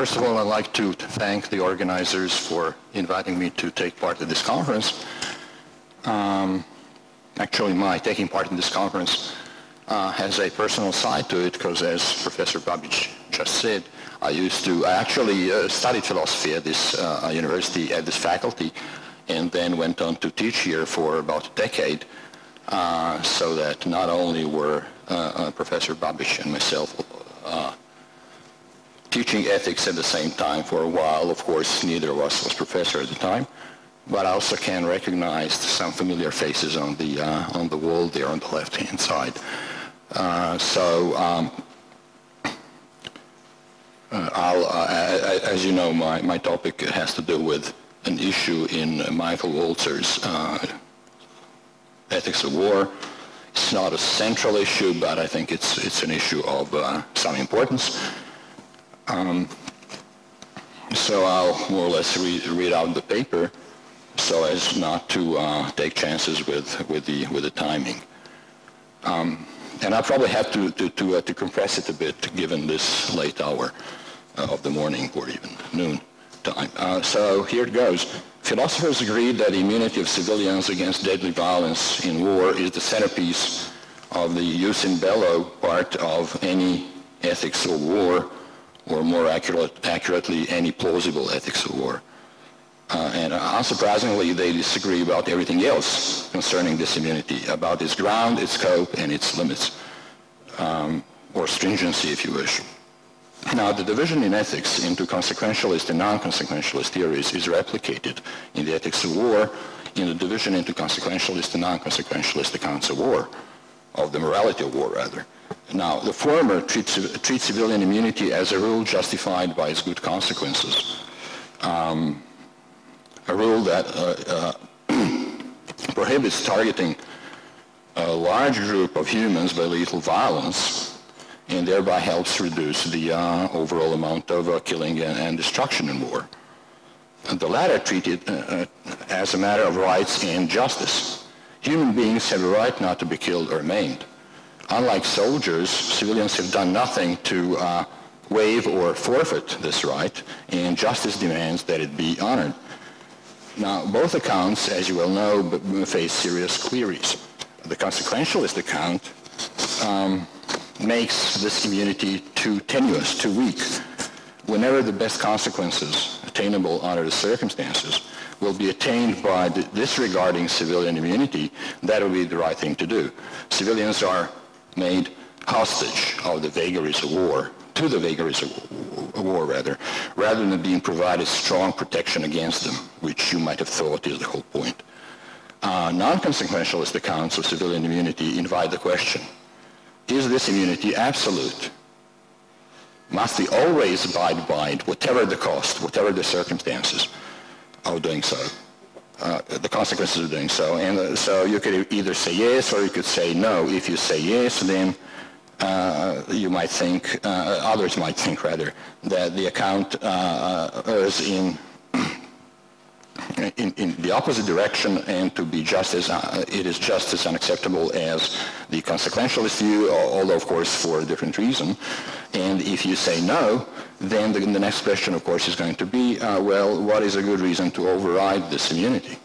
First of all, I'd like to thank the organizers for inviting me to take part in this conference. Actually, my taking part in this conference has a personal side to it, because as Professor Babic just said, I actually studied philosophy at this university, at this faculty, and then went on to teach here for about a decade, so that not only were Professor Babic and myself teaching ethics at the same time for a while. Of course, neither of us was professor at the time, but I also can recognize some familiar faces on the wall there on the left-hand side. As you know, my topic has to do with an issue in Michael Walzer's Ethics of War. It's not a central issue, but I think it's an issue of some importance. So I'll more or less read out the paper so as not to take chances with the timing. And I probably have to compress it a bit given this late hour of the morning or even noon time. So here it goes. Philosophers agreed that the immunity of civilians against deadly violence in war is the centerpiece of the jus in bello part of any ethics of war, or more accurately, any plausible ethics of war. And unsurprisingly, they disagree about everything else concerning this immunity, about its ground, its scope, and its limits, or stringency, if you wish. Now, the division in ethics into consequentialist and non-consequentialist theories is replicated in the ethics of war, in the division into consequentialist and non-consequentialist accounts of war, of the morality of war, rather. Now, the former treats civilian immunity as a rule justified by its good consequences. A rule that prohibits targeting a large group of humans by lethal violence, and thereby helps reduce the overall amount of killing and destruction in war. And the latter treated as a matter of rights and justice. Human beings have a right not to be killed or maimed. Unlike soldiers, civilians have done nothing to waive or forfeit this right, and justice demands that it be honored. Now, both accounts, as you well know, face serious queries. The consequentialist account makes this immunity too tenuous, too weak. Whenever the best consequences attainable under the circumstances will be attained by disregarding civilian immunity, that will be the right thing to do. Civilians are made hostage of the vagaries of war, to the vagaries of war, rather than being provided strong protection against them, which you might have thought is the whole point. Non-consequentialist accounts of civilian immunity invite the question, is this immunity absolute? Must we always abide by it, whatever the cost, whatever the circumstances of doing so, the consequences of doing so? And so you could either say yes or you could say no. If you say yes, then you might think, others might think rather, that the account is in the opposite direction, and to be just as it is just as unacceptable as the consequentialist view, although of course for a different reason. And if you say no, then the next question, of course, is going to be, well, what is a good reason to override this immunity?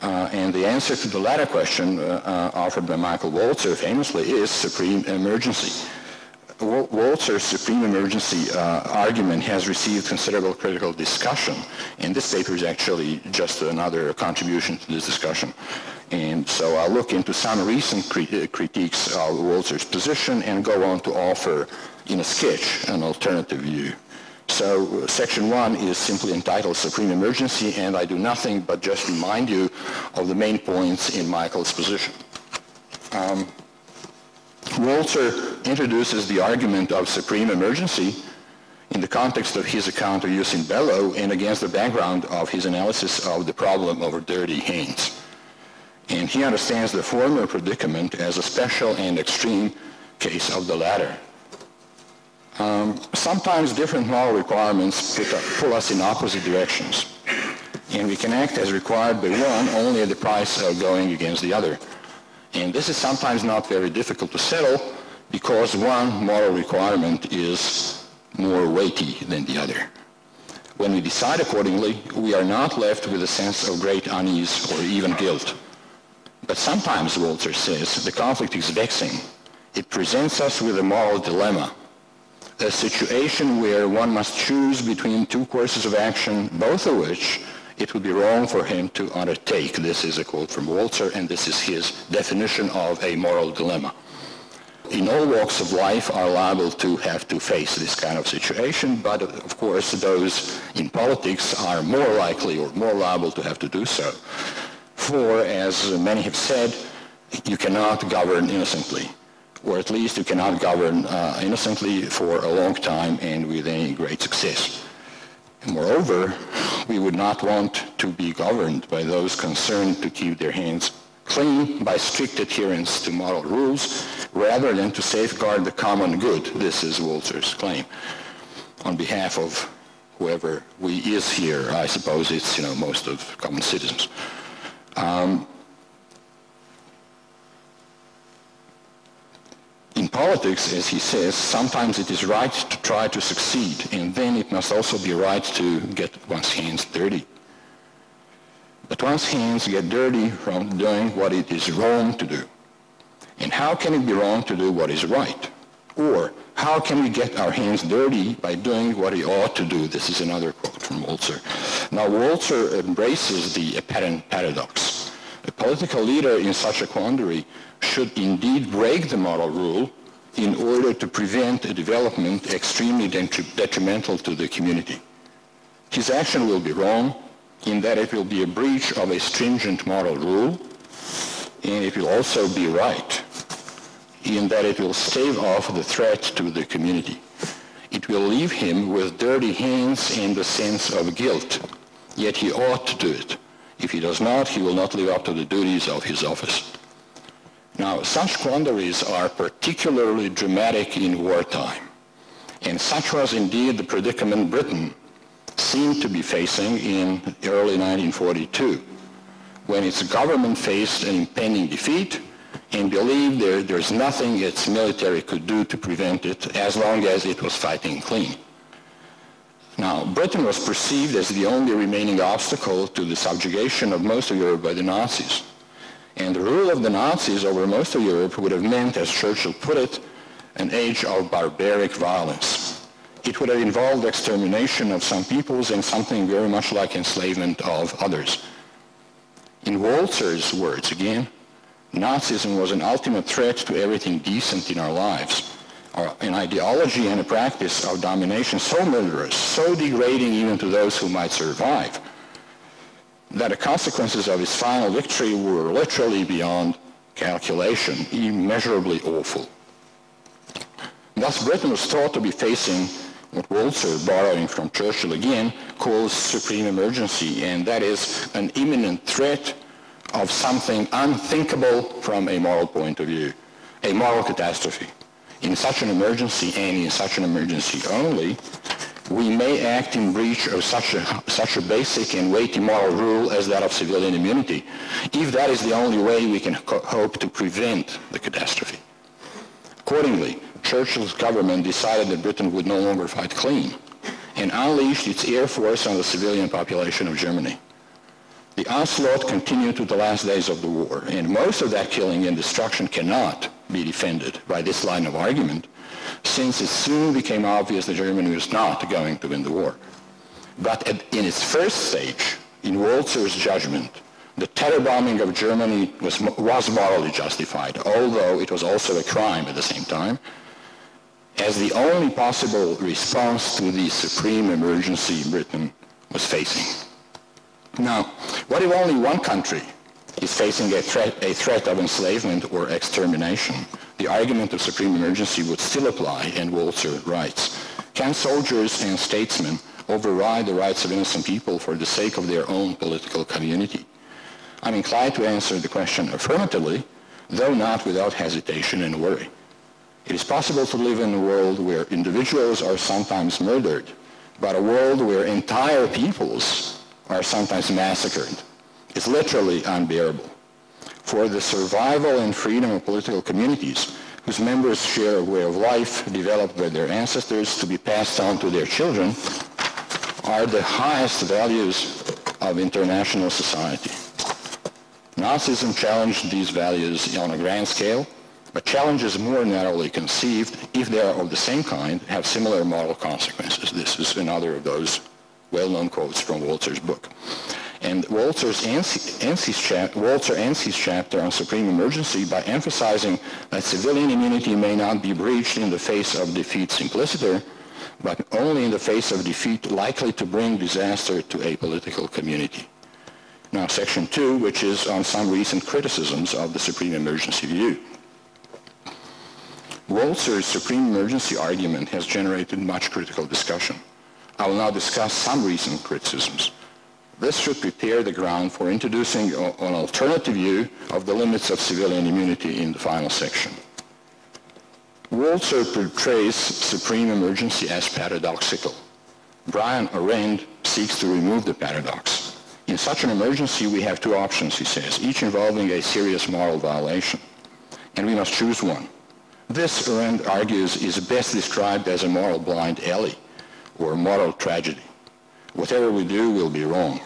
And the answer to the latter question offered by Michael Walzer famously is supreme emergency. Walzer's supreme emergency argument has received considerable critical discussion, and this paper is actually just another contribution to this discussion. And so I'll look into some recent critiques of Walzer's position and go on to offer, in a sketch, an alternative view. So section 1 is simply entitled Supreme Emergency, and I do nothing but just remind you of the main points in Michael's position. Walzer introduces the argument of supreme emergency in the context of his account of jus in bello and against the background of his analysis of the problem over dirty hands. And he understands the former predicament as a special and extreme case of the latter. Sometimes different moral requirements pull us in opposite directions, and we can act as required by one only at the price of going against the other. And this is sometimes not very difficult to settle, because one moral requirement is more weighty than the other. When we decide accordingly, we are not left with a sense of great unease or even guilt. But sometimes, Walzer says, the conflict is vexing. It presents us with a moral dilemma, a situation where one must choose between two courses of action, both of which it would be wrong for him to undertake. This is a quote from Walzer, and this is his definition of a moral dilemma. In all walks of life are liable to have to face this kind of situation, but of course those in politics are more likely or more liable to have to do so. For, as many have said, you cannot govern innocently, or at least you cannot govern innocently for a long time and with any great success. Moreover, we would not want to be governed by those concerned to keep their hands clean by strict adherence to moral rules, rather than to safeguard the common good. This is Walzer's claim. On behalf of whoever we is here, I suppose it's most of common citizens. In politics, as he says, sometimes it is right to try to succeed, and then it must also be right to get one's hands dirty. But one's hands get dirty from doing what it is wrong to do. And how can it be wrong to do what is right? Or how can we get our hands dirty by doing what we ought to do? This is another quote from Walzer. Now, Walzer embraces the apparent paradox. A political leader in such a quandary should indeed break the moral rule in order to prevent a development extremely detrimental to the community. His action will be wrong in that it will be a breach of a stringent moral rule, and it will also be right in that it will stave off the threat to the community. It will leave him with dirty hands and a sense of guilt, yet he ought to do it. If he does not, he will not live up to the duties of his office. Now, such quandaries are particularly dramatic in wartime, and such was indeed the predicament Britain seemed to be facing in early 1942, when its government faced an impending defeat and believed there's nothing its military could do to prevent it as long as it was fighting clean. Now, Britain was perceived as the only remaining obstacle to the subjugation of most of Europe by the Nazis. And the rule of the Nazis over most of Europe would have meant, as Churchill put it, an age of barbaric violence. It would have involved extermination of some peoples and something very much like enslavement of others. In Walzer's words again, Nazism was an ultimate threat to everything decent in our lives. An ideology and a practice of domination so murderous, so degrading even to those who might survive, that the consequences of his final victory were literally beyond calculation, immeasurably awful. Thus, Britain was thought to be facing what Walzer, borrowing from Churchill again, calls supreme emergency, and that is an imminent threat of something unthinkable from a moral point of view, a moral catastrophe. In such an emergency, and in such an emergency only, we may act in breach of such a basic and weighty moral rule as that of civilian immunity, if that is the only way we can hope to prevent the catastrophe. Accordingly, Churchill's government decided that Britain would no longer fight clean and unleashed its air force on the civilian population of Germany. The onslaught continued to the last days of the war, and most of that killing and destruction cannot be defended by this line of argument, since it soon became obvious that Germany was not going to win the war. But in its first stage, in Walzer's judgment, the terror bombing of Germany was morally justified, although it was also a crime at the same time, as the only possible response to the supreme emergency Britain was facing. Now, what if only one country is facing a threat of enslavement or extermination? The argument of supreme emergency would still apply, and Walzer writes, can soldiers and statesmen override the rights of innocent people for the sake of their own political community? I'm inclined to answer the question affirmatively, though not without hesitation and worry. It is possible to live in a world where individuals are sometimes murdered, but a world where entire peoples are sometimes massacred. It's literally unbearable. For the survival and freedom of political communities, whose members share a way of life developed by their ancestors to be passed on to their children, are the highest values of international society. Nazism challenged these values on a grand scale, but challenges more narrowly conceived, if they are of the same kind, have similar moral consequences. This is another of those well-known quotes from Walzer's book. And Walzer ends his chapter on supreme emergency by emphasizing that civilian immunity may not be breached in the face of defeat simpliciter, but only in the face of defeat likely to bring disaster to a political community. Now, section 2, which is on some recent criticisms of the supreme emergency view. Walzer's supreme emergency argument has generated much critical discussion. I will now discuss some recent criticisms. This should prepare the ground for introducing an alternative view of the limits of civilian immunity in the final section. Walzer portrays supreme emergency as paradoxical. Brian Arendt seeks to remove the paradox. In such an emergency, we have two options, he says, each involving a serious moral violation, and we must choose one. This, Arendt argues, is best described as a moral blind alley, or moral tragedy. Whatever we do will be wrong.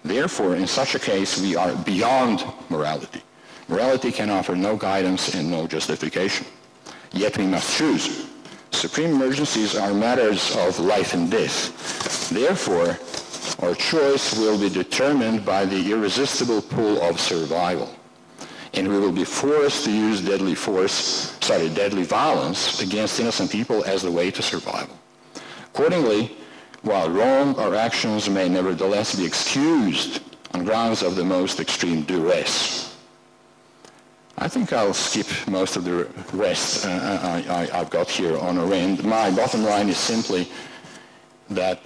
Therefore, in such a case, we are beyond morality. Morality can offer no guidance and no justification. Yet we must choose. Supreme emergencies are matters of life and death. Therefore, our choice will be determined by the irresistible pull of survival. And we will be forced to use deadly violence against innocent people as the way to survival. Accordingly, while wrong, our actions may nevertheless be excused on grounds of the most extreme duress. I think I'll skip most of the rest I've got here on Arendt. My bottom line is simply that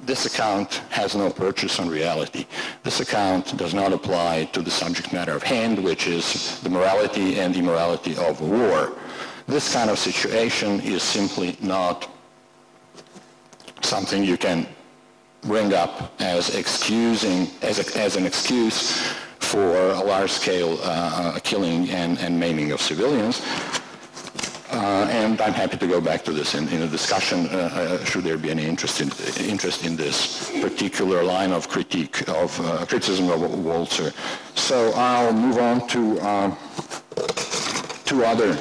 this account has no purchase on reality. This account does not apply to the subject matter of hand, which is the morality and immorality of war. This kind of situation is simply not something you can bring up as an excuse for a large-scale killing and maiming of civilians. And I'm happy to go back to this in a discussion, should there be any interest in this particular line of criticism of Walzer. So I'll move on to two other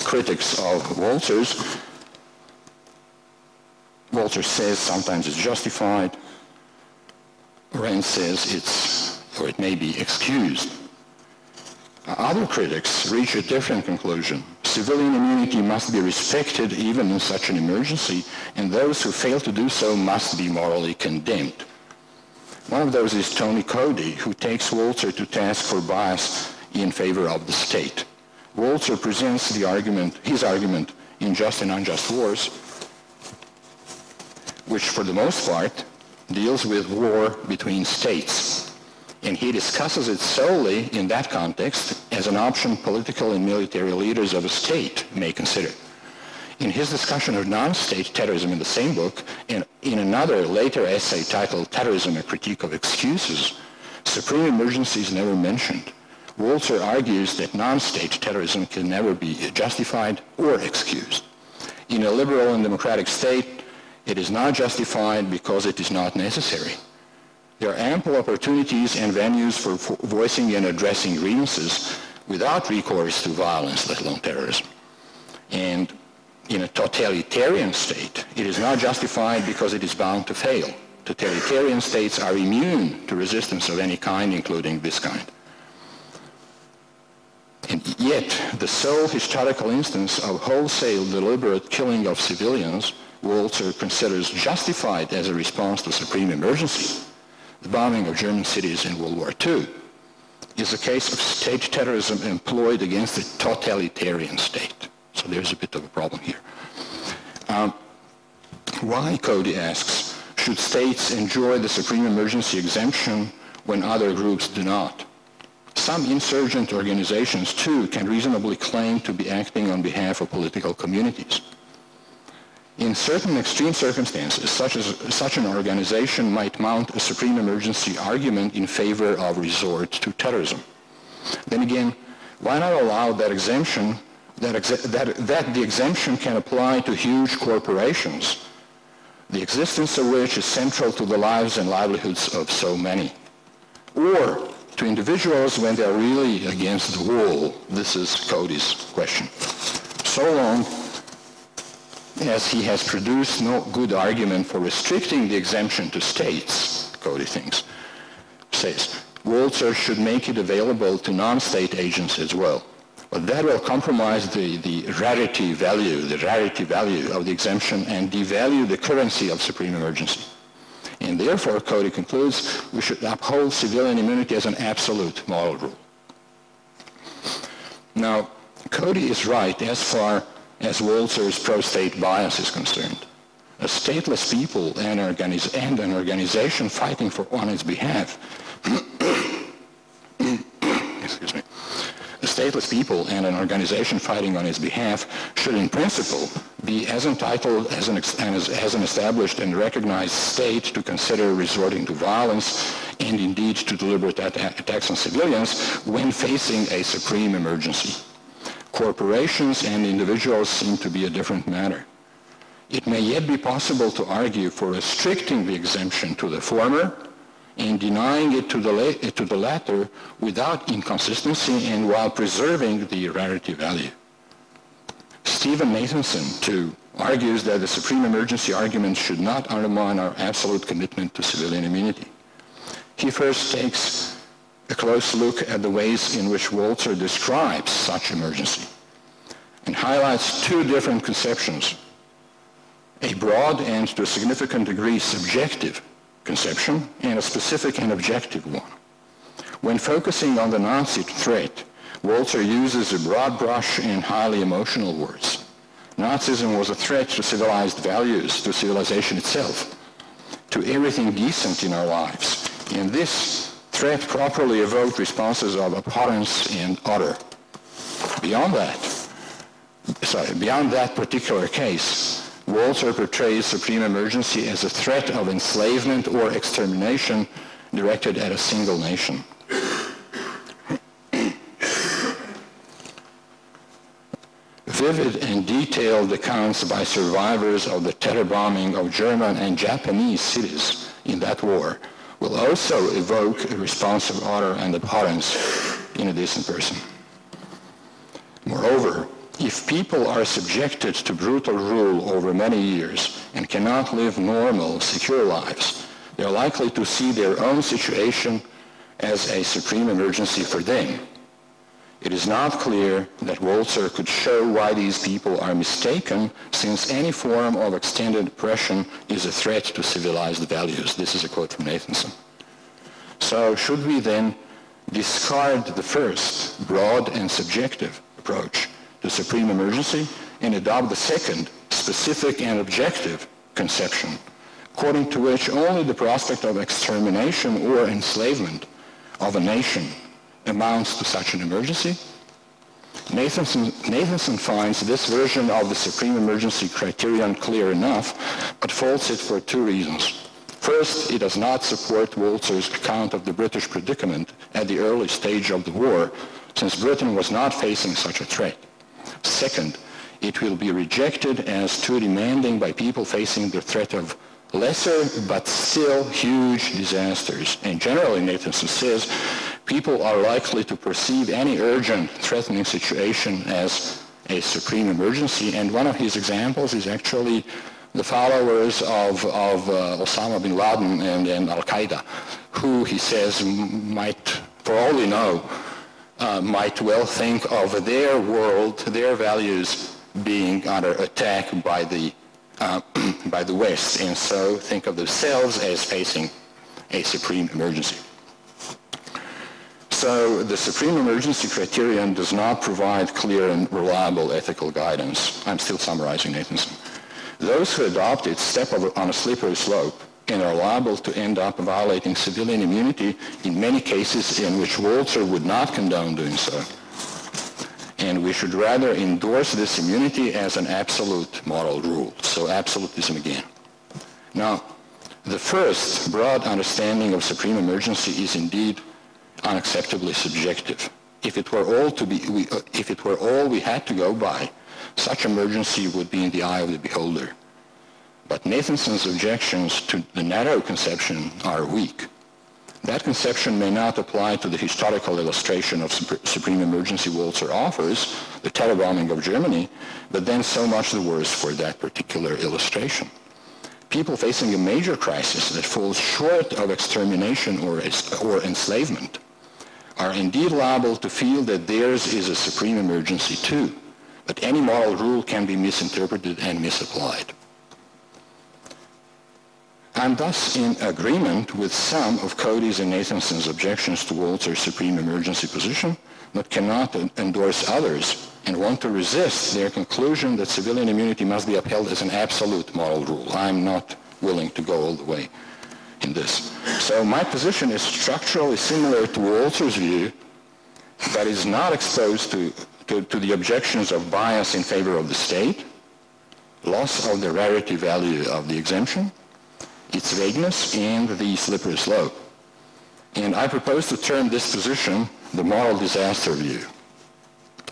critics of Walzer's. Walzer says sometimes it's justified. Arendt says it may be excused. Other critics reach a different conclusion. Civilian immunity must be respected even in such an emergency, and those who fail to do so must be morally condemned. One of those is Tony Cody, who takes Walzer to task for bias in favor of the state. Walzer presents his argument in Just and Unjust Wars, which for the most part deals with war between states. And he discusses it solely in that context as an option political and military leaders of a state may consider. In his discussion of non-state terrorism in the same book, and in another later essay titled Terrorism, a Critique of Excuses, supreme emergency is never mentioned. Walzer argues that non-state terrorism can never be justified or excused. In a liberal and democratic state, it is not justified because it is not necessary. There are ample opportunities and venues for voicing and addressing grievances without recourse to violence, let alone terrorism. And in a totalitarian state, it is not justified because it is bound to fail. Totalitarian states are immune to resistance of any kind, including this kind. And yet, the sole historical instance of wholesale deliberate killing of civilians, Walzer considers justified as a response to supreme emergency, the bombing of German cities in World War II, is a case of state terrorism employed against a totalitarian state. So there's a bit of a problem here. Why, Cody asks, should states enjoy the supreme emergency exemption when other groups do not? Some insurgent organizations, too, can reasonably claim to be acting on behalf of political communities. In certain extreme circumstances, such an organization might mount a supreme emergency argument in favor of resort to terrorism. Then again, Why not allow that exemption, that the exemption can apply to huge corporations, the existence of which is central to the lives and livelihoods of so many, or to individuals when they are really against the wall? This is Cody's question. So long as he has produced no good argument for restricting the exemption to states, Cody says, Walzer should make it available to non-state agents as well. But that will compromise the rarity value of the exemption and devalue the currency of supreme emergency. And therefore, Cody concludes, we should uphold civilian immunity as an absolute moral rule. Now, Cody is right as far as Walzer's pro-state bias is concerned. A stateless people and an organization fighting on its behalf excuse me. A stateless people and an organization fighting on its behalf should in principle be as entitled as an established and recognized state to consider resorting to violence and indeed to deliberate attacks on civilians when facing a supreme emergency. Corporations and individuals seem to be a different matter. It may yet be possible to argue for restricting the exemption to the former and denying it to the latter without inconsistency and while preserving the rarity value. Stephen Nathanson, too, argues that the supreme emergency argument should not undermine our absolute commitment to civilian immunity. He first takes a close look at the ways in which Walzer describes such emergency and highlights two different conceptions: a broad and to a significant degree subjective conception and a specific and objective one. When focusing on the Nazi threat, Walzer uses a broad brush and highly emotional words. Nazism was a threat to civilized values, to civilization itself, to everything decent in our lives. And this threat properly evoked responses of abhorrence and horror. Beyond that particular case, Walzer portrays supreme emergency as a threat of enslavement or extermination directed at a single nation. Vivid and detailed accounts by survivors of the terror bombing of German and Japanese cities in that war will also evoke a response of horror and abhorrence in a decent person. Moreover, if people are subjected to brutal rule over many years and cannot live normal, secure lives, they are likely to see their own situation as a supreme emergency for them. It is not clear that Walzer could show why these people are mistaken, since any form of extended oppression is a threat to civilized values. This is a quote from Nathanson. So should we then discard the first, broad and subjective approach to supreme emergency and adopt the second, specific and objective conception, according to which only the prospect of extermination or enslavement of a nation amounts to such an emergency? Nathanson finds this version of the supreme emergency criterion clear enough, but faults it for two reasons. First, it does not support Walzer's account of the British predicament at the early stage of the war, since Britain was not facing such a threat. Second, it will be rejected as too demanding by people facing the threat of lesser but still huge disasters. And generally, Nathanson says, people are likely to perceive any urgent, threatening situation as a supreme emergency. And one of his examples is actually the followers of Osama bin Laden and Al-Qaeda, who, he says, might, for all we know, might well think of their world, their values being under attack by the West, and so think of themselves as facing a supreme emergency. So the supreme emergency criterion does not provide clear and reliable ethical guidance. I'm still summarizing Nathanson. Those who adopt it step on a slippery slope and are liable to end up violating civilian immunity in many cases in which Walzer would not condone doing so. And we should rather endorse this immunity as an absolute moral rule. So absolutism again. Now, the first broad understanding of supreme emergency is indeed unacceptably subjective. if it were all we had to go by, such emergency would be in the eye of the beholder. But Nathanson's objections to the narrow conception are weak. That conception may not apply to the historical illustration of supreme emergency Walzer offers, the terror bombing of Germany, but then so much the worse for that particular illustration. People facing a major crisis that falls short of extermination or enslavement are indeed liable to feel that theirs is a supreme emergency too, but any moral rule can be misinterpreted and misapplied. I'm thus in agreement with some of Cody's and Nathanson's objections to Walzer's supreme emergency position, but cannot endorse others and want to resist their conclusion that civilian immunity must be upheld as an absolute moral rule. I'm not willing to go all the way in this. So my position is structurally similar to Walzer's view, but is not exposed to the objections of bias in favor of the state, loss of the rarity value of the exemption, its vagueness, and the slippery slope. And I propose to term this position the moral disaster view.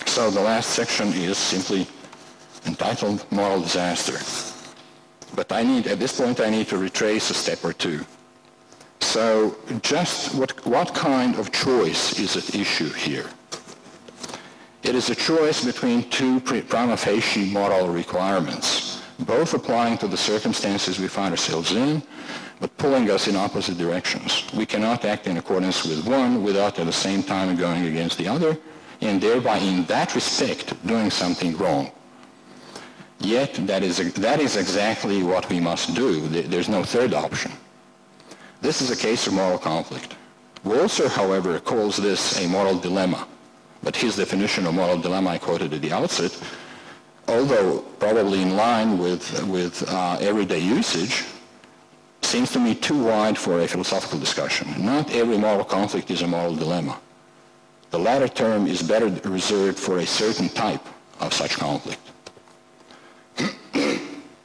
So the last section is simply entitled Moral Disaster. But at this point, I need to retrace a step or two. So just what kind of choice is at issue here? It is a choice between two prima facie moral requirements, both applying to the circumstances we find ourselves in, but pulling us in opposite directions. We cannot act in accordance with one without at the same time going against the other, and thereby in that respect doing something wrong. Yet that is exactly what we must do. There's no third option. This is a case of moral conflict. Walzer, however, calls this a moral dilemma, but his definition of moral dilemma I quoted at the outset, although probably in line with everyday usage, seems to me too wide for a philosophical discussion. Not every moral conflict is a moral dilemma. The latter term is better reserved for a certain type of such conflict.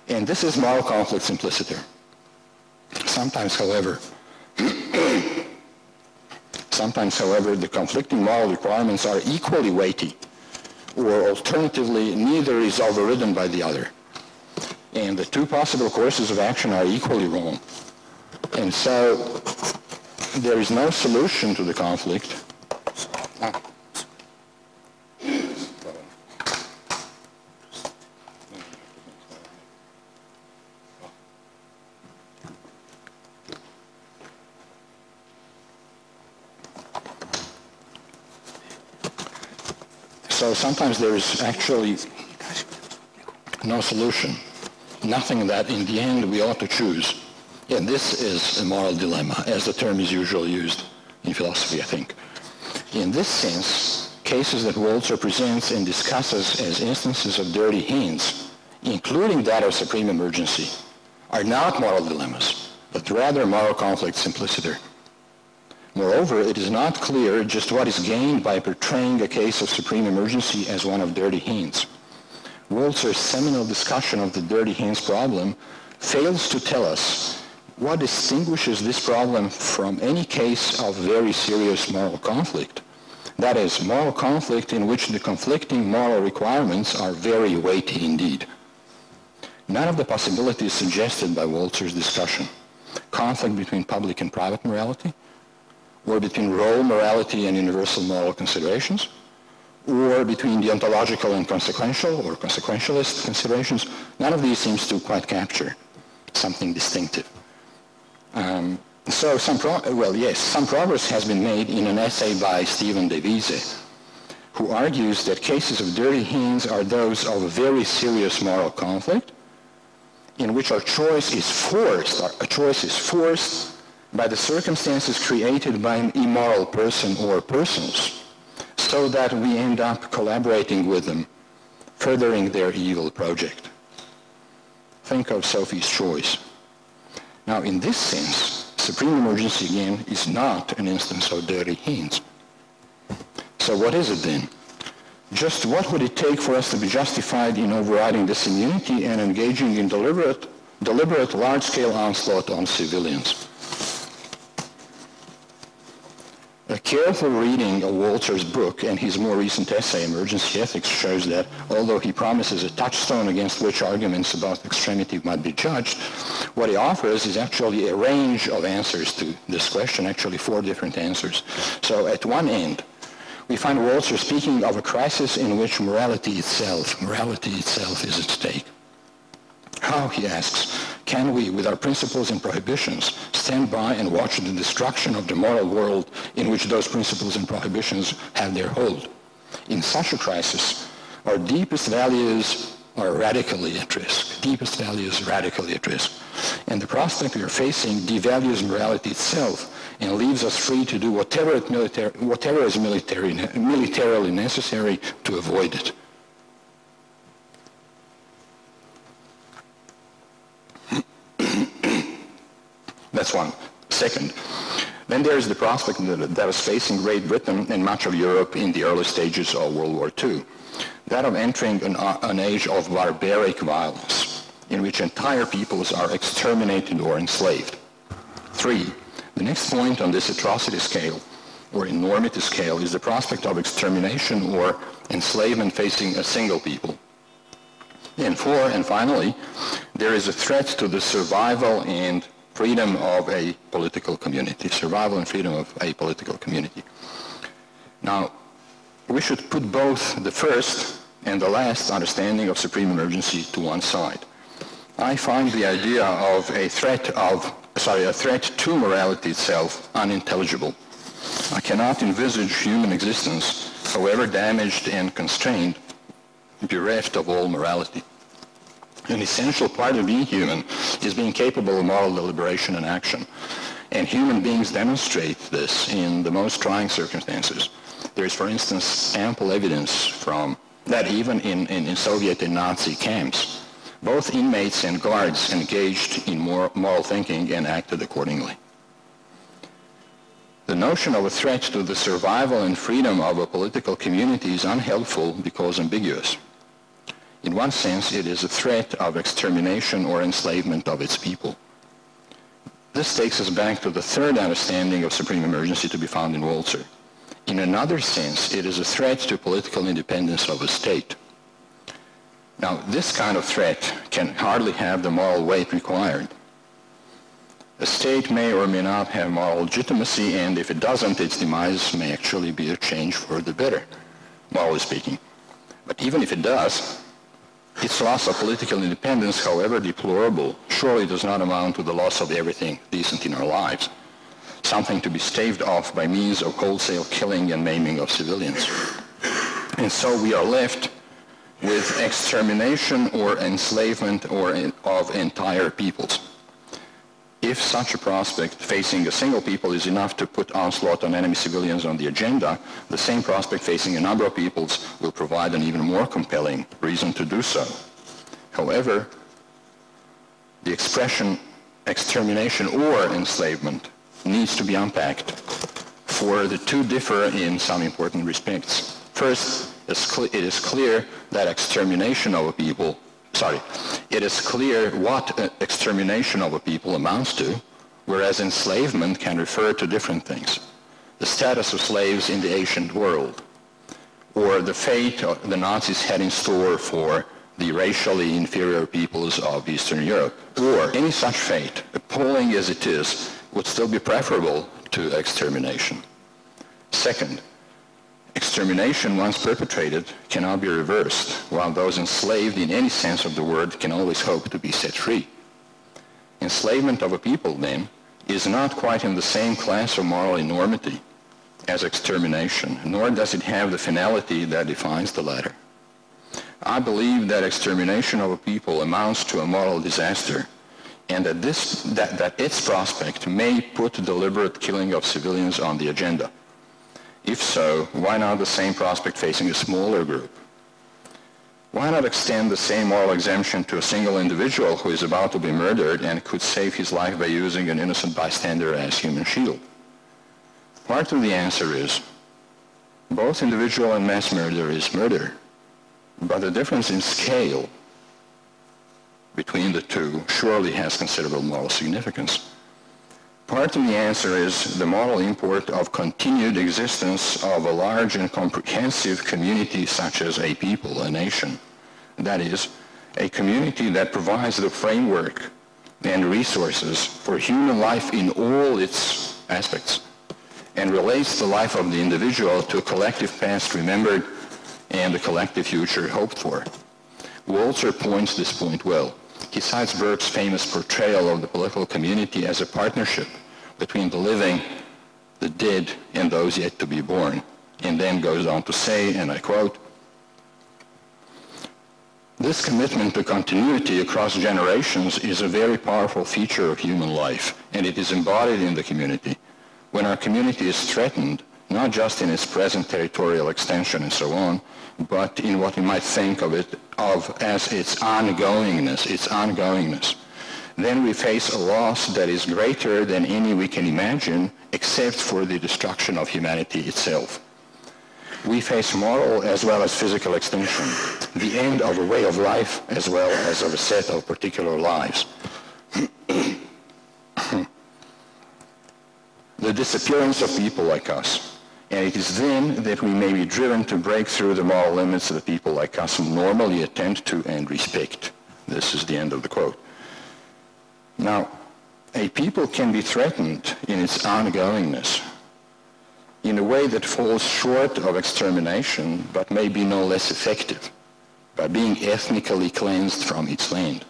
And this is moral conflict simpliciter. Sometimes, however, the conflicting moral requirements are equally weighty, or alternatively, neither is overridden by the other. And the two possible courses of action are equally wrong. And so there is no solution to the conflict. So sometimes there is actually no solution, nothing that in the end we ought to choose. And this is a moral dilemma, as the term is usually used in philosophy, I think. In this sense, cases that Walzer presents and discusses as instances of dirty hands, including that of supreme emergency, are not moral dilemmas, but rather moral conflict simpliciter. Moreover, it is not clear just what is gained by portraying a case of supreme emergency as one of dirty hands. Walzer's seminal discussion of the dirty hands problem fails to tell us what distinguishes this problem from any case of very serious moral conflict. That is, moral conflict in which the conflicting moral requirements are very weighty indeed. None of the possibilities suggested by Walzer's discussion, conflict between public and private morality, or between role morality and universal moral considerations, or between deontological and consequential or consequentialist considerations, none of these seems to quite capture something distinctive. So some progress has been made in an essay by Stephen Devise, who argues that cases of dirty hands are those of a very serious moral conflict in which a choice is forced by the circumstances created by an immoral person or persons, so that we end up collaborating with them, furthering their evil project. Think of Sophie's choice. Now, in this sense, supreme emergency, again, is not an instance of dirty hands. So what is it then? Just what would it take for us to be justified in overriding this immunity and engaging in deliberate large-scale onslaught on civilians? A careful reading of Walter's book and his more recent essay, Emergency Ethics, shows that although he promises a touchstone against which arguments about extremity might be judged, what he offers is actually a range of answers to this question, actually 4 different answers. So at one end, we find Walter speaking of a crisis in which morality itself is at stake. How, he asks, can we, with our principles and prohibitions, stand by and watch the destruction of the moral world in which those principles and prohibitions have their hold? In such a crisis, our deepest values are radically at risk. And the prospect we are facing devalues morality itself and leaves us free to do whatever is militarily necessary to avoid it. That's one. Second, then there is the prospect that was facing Great Britain and much of Europe in the early stages of World War II, that of entering an age of barbaric violence, in which entire peoples are exterminated or enslaved. 3, the next point on this atrocity scale, or enormity scale, is the prospect of extermination or enslavement facing a single people. And 4, and finally, there is a threat to the survival and freedom of a political community. Now, we should put both the first and the last understanding of supreme emergency to one side. I find the idea of a threat to morality itself unintelligible. I cannot envisage human existence, however damaged and constrained, bereft of all morality. An essential part of being human is being capable of moral deliberation and action. And human beings demonstrate this in the most trying circumstances. There is, for instance, ample evidence from that even in Soviet and Nazi camps, both inmates and guards engaged in moral thinking and acted accordingly. The notion of a threat to the survival and freedom of a political community is unhelpful because ambiguous. In one sense, it is a threat of extermination or enslavement of its people. This takes us back to the third understanding of supreme emergency to be found in Walter. In another sense, it is a threat to political independence of a state. Now, this kind of threat can hardly have the moral weight required. A state may or may not have moral legitimacy, and if it doesn't, its demise may actually be a change for the better, morally speaking. But even if it does, its loss of political independence, however deplorable, surely does not amount to the loss of everything decent in our lives, something to be staved off by means of wholesale killing and maiming of civilians. And so we are left with extermination or enslavement of entire peoples. If such a prospect facing a single people is enough to put onslaught on enemy civilians on the agenda, the same prospect facing a number of peoples will provide an even more compelling reason to do so. However, the expression extermination or enslavement needs to be unpacked, for the two differ in some important respects. First, it is clear that extermination of a people it is clear what extermination of a people amounts to, whereas enslavement can refer to different things. The status of slaves in the ancient world, or the fate the Nazis had in store for the racially inferior peoples of Eastern Europe, or any such fate, appalling as it is, would still be preferable to extermination. Second, extermination, once perpetrated, cannot be reversed, while those enslaved in any sense of the word can always hope to be set free. Enslavement of a people, then, is not quite in the same class of moral enormity as extermination, nor does it have the finality that defines the latter. I believe that extermination of a people amounts to a moral disaster, and that its prospect may put deliberate killing of civilians on the agenda. If so, why not the same prospect facing a smaller group? Why not extend the same moral exemption to a single individual who is about to be murdered and could save his life by using an innocent bystander as human shield? Part of the answer is, both individual and mass murder is murder, but the difference in scale between the two surely has considerable moral significance. Part of the answer is the moral import of continued existence of a large and comprehensive community such as a people, a nation. That is, a community that provides the framework and resources for human life in all its aspects and relates the life of the individual to a collective past remembered and a collective future hoped for. Walzer points this point well. He cites Burke's famous portrayal of the political community as a partnership between the living, the dead, and those yet to be born, and then goes on to say, and I quote, "This commitment to continuity across generations is a very powerful feature of human life, and it is embodied in the community. When our community is threatened, not just in its present territorial extension and so on, but in what we might think of as its ongoingness, then we face a loss that is greater than any we can imagine, except for the destruction of humanity itself. We face moral as well as physical extinction, the end of a way of life as well as of a set of particular lives. The disappearance of people like us, and it is then that we may be driven to break through the moral limits that people like us normally attend to and respect." This is the end of the quote. Now, a people can be threatened in its ongoingness in a way that falls short of extermination, but may be no less effective, by being ethnically cleansed from its land.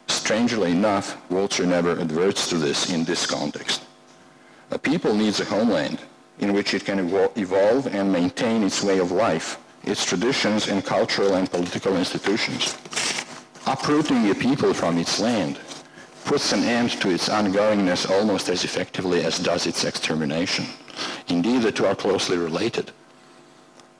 Strangely enough, Walzer never adverts to this in this context. A people needs a homeland in which it can evolve and maintain its way of life, its traditions and cultural and political institutions. Uprooting a people from its land puts an end to its ongoingness almost as effectively as does its extermination. Indeed, the two are closely related.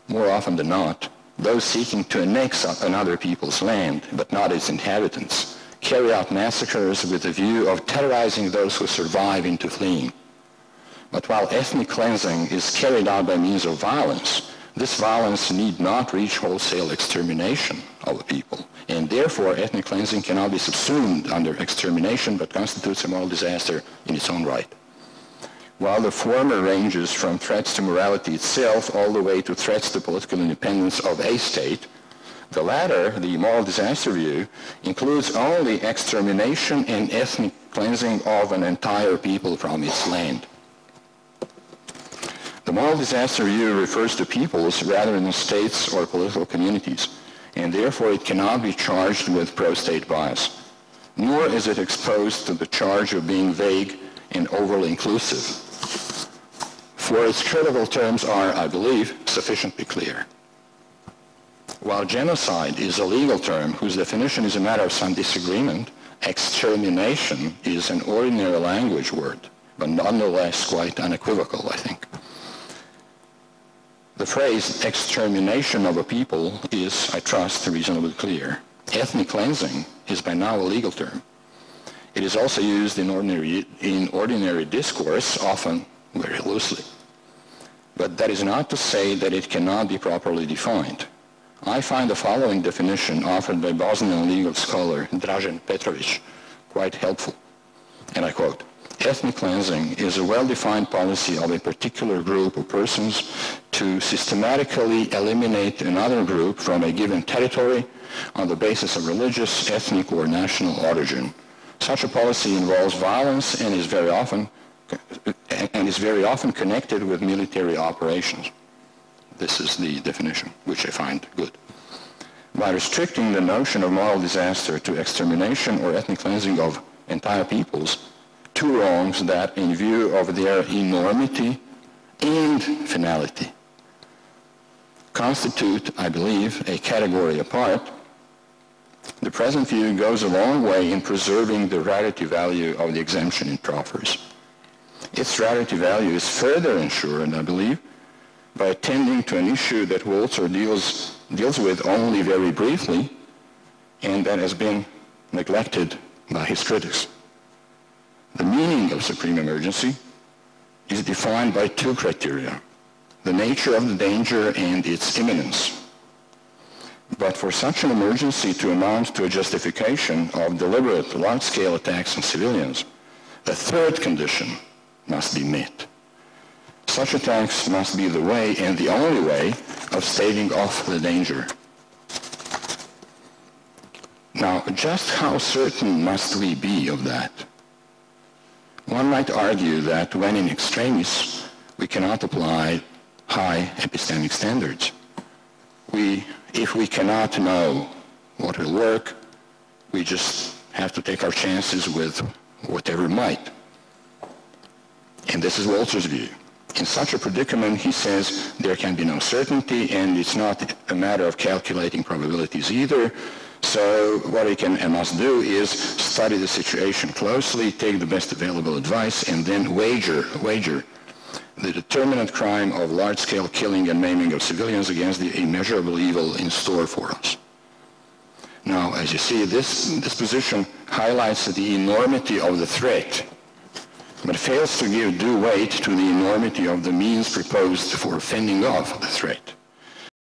More often than not, those seeking to annex another people's land, but not its inhabitants, carry out massacres with the view of terrorizing those who survive into fleeing. But while ethnic cleansing is carried out by means of violence, this violence need not reach wholesale extermination of a people, and therefore ethnic cleansing cannot be subsumed under extermination but constitutes a moral disaster in its own right. While the former ranges from threats to morality itself all the way to threats to political independence of a state, the latter, the moral disaster view, includes only extermination and ethnic cleansing of an entire people from its land. The moral disaster view refers to peoples rather than states or political communities, and therefore it cannot be charged with pro-state bias, nor is it exposed to the charge of being vague and overly inclusive. For its critical terms are, I believe, sufficiently clear. While genocide is a legal term whose definition is a matter of some disagreement, extermination is an ordinary language word, but nonetheless quite unequivocal, I think. The phrase extermination of a people is, I trust, reasonably clear. Ethnic cleansing is by now a legal term. It is also used in ordinary discourse, often very loosely. But that is not to say that it cannot be properly defined. I find the following definition offered by Bosnian legal scholar Dražen Petrović quite helpful, and I quote, "Ethnic cleansing is a well-defined policy of a particular group of persons to systematically eliminate another group from a given territory on the basis of religious, ethnic, or national origin. Such a policy involves violence and is very often connected with military operations." This is the definition, which I find good. By restricting the notion of moral disaster to extermination or ethnic cleansing of entire peoples, two wrongs that, in view of their enormity and finality, constitute, I believe, a category apart, the present view goes a long way in preserving the rarity value of the exemption it proffers. Its rarity value is further ensured, I believe, by attending to an issue that Walzer deals with only very briefly and that has been neglected by his critics. The meaning of supreme emergency is defined by two criteria: the nature of the danger and its imminence. But for such an emergency to amount to a justification of deliberate large-scale attacks on civilians, a third condition must be met. Such attacks must be the way and the only way of staving off the danger. Now, just how certain must we be of that? One might argue that when in extremis, we cannot apply high epistemic standards. If we cannot know what will work, we just have to take our chances with whatever might. And this is Walter's view. In such a predicament, he says, there can be no certainty, and it's not a matter of calculating probabilities either. So what we can and must do is study the situation closely, take the best available advice, and then wager the determinate crime of large-scale killing and maiming of civilians against the immeasurable evil in store for us. Now, as you see, this position highlights the enormity of the threat, but fails to give due weight to the enormity of the means proposed for fending off the threat.